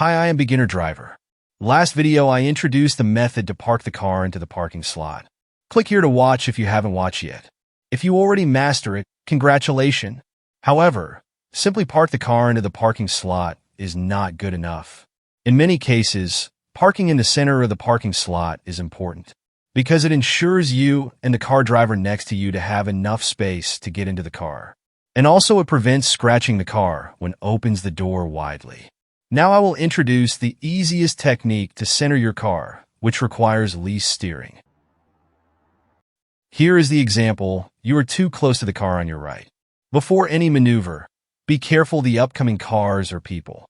Hi, I am Beginner Driver. Last video I introduced the method to park the car into the parking slot. Click here to watch if you haven't watched yet. If you already master it, congratulations. However, simply park the car into the parking slot is not good enough. In many cases, parking in the center of the parking slot is important because it ensures you and the car driver next to you to have enough space to get into the car. And also it prevents scratching the car when opens the door widely. Now I will introduce the easiest technique to center your car, which requires least steering. Here is the example. You are too close to the car on your right. Before any maneuver, be careful the upcoming cars or people.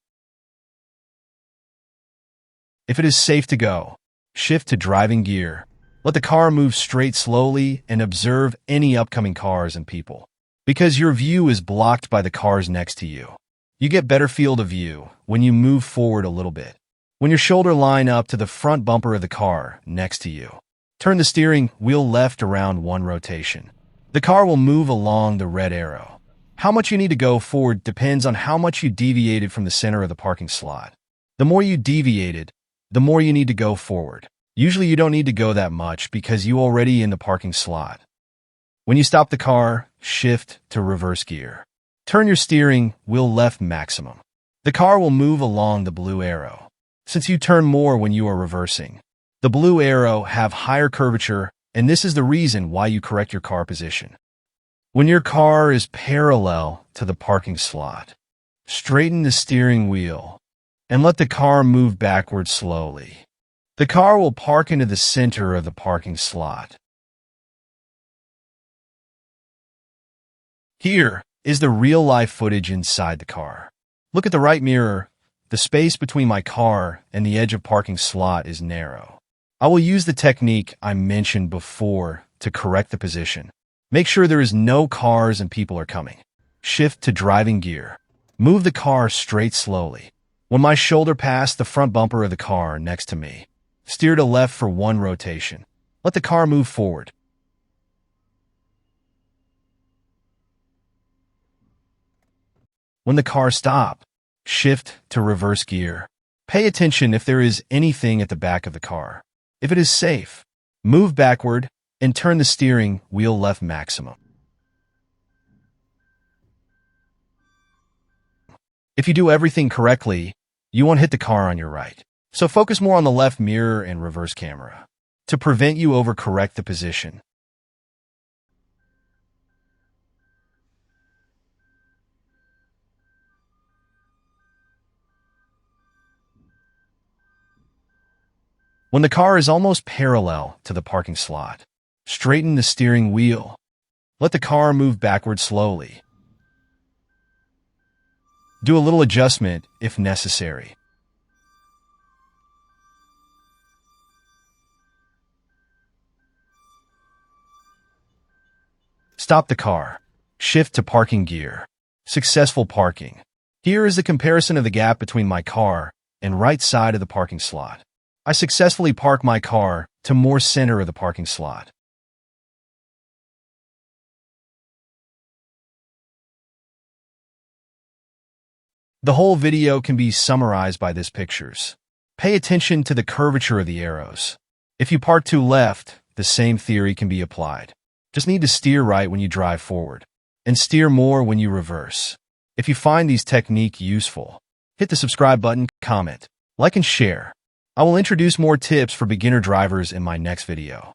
If it is safe to go, shift to driving gear. Let the car move straight slowly and observe any upcoming cars and people. Because your view is blocked by the cars next to you, you get better field of view when you move forward a little bit. When your shoulder line up to the front bumper of the car next to you, turn the steering wheel left around one rotation. The car will move along the red arrow. How much you need to go forward depends on how much you deviated from the center of the parking slot. The more you deviated, the more you need to go forward. Usually you don't need to go that much because you're already in the parking slot. When you stop the car, shift to reverse gear. Turn your steering wheel left maximum. The car will move along the blue arrow. Since you turn more when you are reversing, the blue arrow have higher curvature, and this is the reason why you correct your car position. When your car is parallel to the parking slot, straighten the steering wheel and let the car move backward slowly. The car will park into the center of the parking slot. Here is the real-life footage inside the car. Look at the right mirror. The space between my car and the edge of parking slot is narrow. I will use the technique I mentioned before to correct the position. Make sure there is no cars and people are coming. Shift to driving gear. Move the car straight slowly. When my shoulder passed the front bumper of the car next to me, steer to left for one rotation. Let the car move forward. When the car stops, shift to reverse gear. Pay attention if there is anything at the back of the car. If it is safe, move backward and turn the steering wheel left maximum. If you do everything correctly, you won't hit the car on your right. So focus more on the left mirror and reverse camera to prevent you overcorrect the position. When the car is almost parallel to the parking slot, straighten the steering wheel. Let the car move backward slowly. Do a little adjustment if necessary. Stop the car. Shift to parking gear. Successful parking. Here is the comparison of the gap between my car and right side of the parking slot. I successfully parked my car to more center of the parking slot. The whole video can be summarized by these pictures. Pay attention to the curvature of the arrows. If you park to left, the same theory can be applied. Just need to steer right when you drive forward, and steer more when you reverse. If you find these techniques useful, hit the subscribe button, comment, like and share. I will introduce more tips for beginner drivers in my next video.